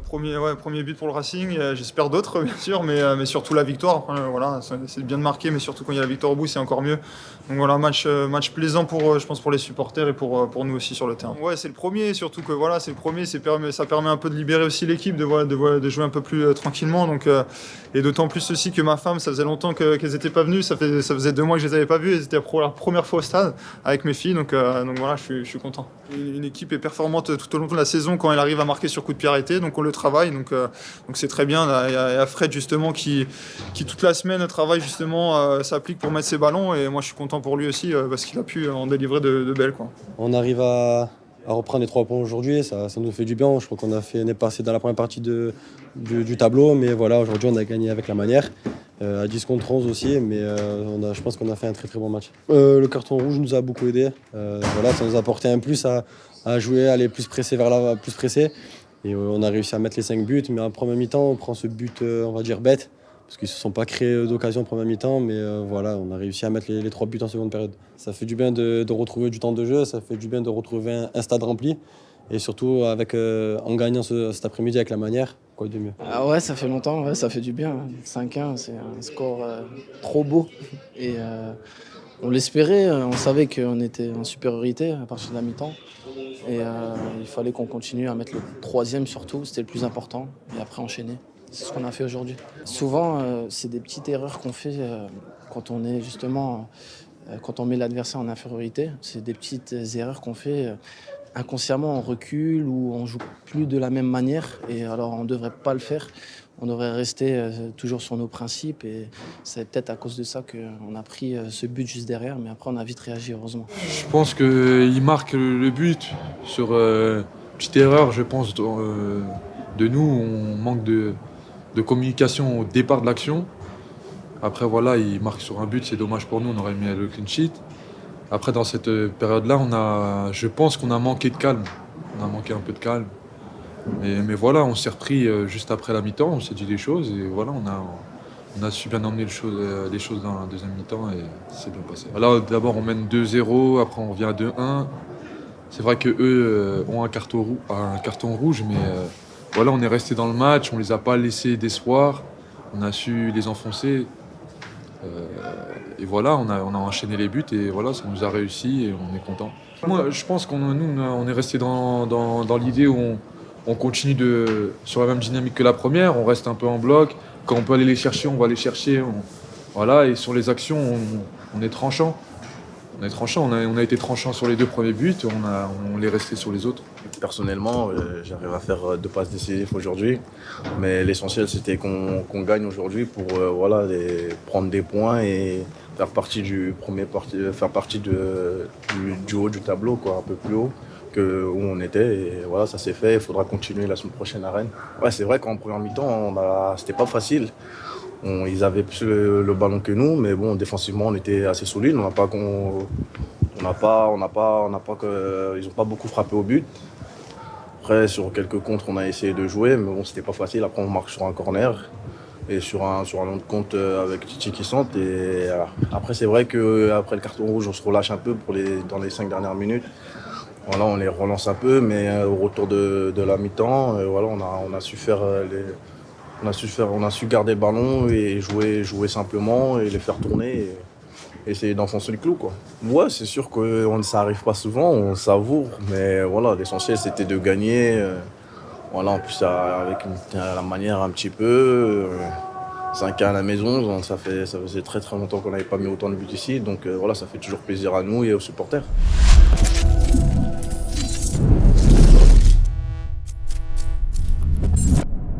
premier but pour le Racing. J'espère d'autres, bien sûr, mais surtout la victoire. Après, voilà, c'est bien de marquer, mais surtout quand il y a la victoire au bout, c'est encore mieux. Donc voilà, match plaisant je pense, pour les supporters et pour nous aussi sur le terrain. Ouais, c'est le premier, surtout que voilà, c'est le premier. Ça permet un peu de libérer aussi l'équipe, de jouer un peu plus tranquillement. Et d'autant plus aussi que ma femme, ça faisait longtemps qu'elles n'étaient pas venues. Ça faisait 2 mois que je les avais pas vues. Elles étaient pour la première fois au stade avec mes filles. Donc voilà, je suis content. Une équipe est performante tout au long de la saison quand elle arrive à marquer sur coup de pied arrêté, donc on le travaille, donc c'est très bien. Il y a Fred justement qui toute la semaine travaille justement, s'applique pour mettre ses ballons, et moi je suis content pour lui aussi parce qu'il a pu en délivrer de belles, quoi. On arrive à reprendre les 3 points aujourd'hui, ça nous fait du bien. Je crois qu'on est passé dans la première partie du tableau, mais voilà, aujourd'hui on a gagné avec la manière. À 10 contre 11 aussi, mais je pense qu'on a fait un très très bon match. Le carton rouge nous a beaucoup aidé. Voilà, ça nous a apporté un plus à jouer, à aller plus presser plus pressé. Et on a réussi à mettre les 5 buts, mais en première mi-temps, on prend ce but, on va dire bête, parce qu'ils ne se sont pas créés d'occasion en première mi-temps, mais voilà, on a réussi à mettre les 3 buts en seconde période. Ça fait du bien de retrouver du temps de jeu, ça fait du bien de retrouver un stade rempli, et surtout en gagnant cet après-midi avec la manière, quoi de mieux. Ah ouais, ça fait longtemps, ouais, ça fait du bien. 5-1, c'est un score trop beau. Et on l'espérait, on savait qu'on était en supériorité à partir de la mi-temps. Et il fallait qu'on continue à mettre le 3e surtout, c'était le plus important, et après enchaîner. C'est ce qu'on a fait aujourd'hui. Souvent, c'est des petites erreurs qu'on fait quand on est justement, quand on met l'adversaire en infériorité. C'est des petites erreurs qu'on fait inconsciemment, on recule ou on joue plus de la même manière. Et alors, on ne devrait pas le faire. On devrait rester toujours sur nos principes, et c'est peut-être à cause de ça qu'on a pris ce but juste derrière, mais après on a vite réagi, heureusement. Je pense qu'il marque le but sur petite erreur, je pense, de nous. On manque de communication au départ de l'action. Après, voilà, il marque sur un but, c'est dommage pour nous, on aurait mis le clean sheet. Après, dans cette période-là, je pense qu'on a manqué de calme. On a manqué un peu de calme. Mais voilà, on s'est repris juste après la mi-temps, on s'est dit des choses, et voilà, on a su bien emmener les choses dans la deuxième mi-temps, et c'est bien passé. Là, d'abord, on mène 2-0, après on revient à 2-1. C'est vrai qu'eux ont un carton rouge, mais voilà, on est resté dans le match, on les a pas laissés décevoir, on a su les enfoncer. Et voilà, on a enchaîné les buts, et voilà, ça nous a réussi et on est content. Moi, je pense on est resté dans l'idée où on continue sur la même dynamique que la première, on reste un peu en bloc. Quand on peut aller les chercher, on va les chercher. Voilà, et sur les actions, on est tranchant. On a été tranchant sur les 2 premiers buts, on est resté sur les autres. Personnellement, j'arrive à faire 2 passes décisives aujourd'hui, mais l'essentiel c'était qu'on gagne aujourd'hui pour prendre des points et faire partie du haut du tableau, quoi, un peu plus haut où on était, et voilà, ça s'est fait. Il faudra continuer la semaine prochaine à Rennes. Ouais, c'est vrai qu'en première mi-temps, c'était pas facile. Ils avaient plus le ballon que nous, mais bon, défensivement, on était assez solide. Ils n'ont pas beaucoup frappé au but. Après, sur quelques contres, on a essayé de jouer, mais bon, c'était pas facile. Après, on marque sur un corner et sur un autre compte avec Titi qui centre. Et après, c'est vrai qu'après le carton rouge, on se relâche un peu dans les 5 dernières minutes. Voilà, on les relance un peu, mais au retour de la mi-temps, voilà, on a su faire on a su garder le ballon et jouer simplement et les faire tourner et essayer d'enfoncer le clou, quoi. Ouais, c'est sûr que ça arrive pas souvent, on savoure, mais voilà, l'essentiel c'était de gagner. Voilà, en plus avec la manière un petit peu. 5-1 à la maison, donc ça faisait très très longtemps qu'on n'avait pas mis autant de buts ici, donc voilà, ça fait toujours plaisir à nous et aux supporters.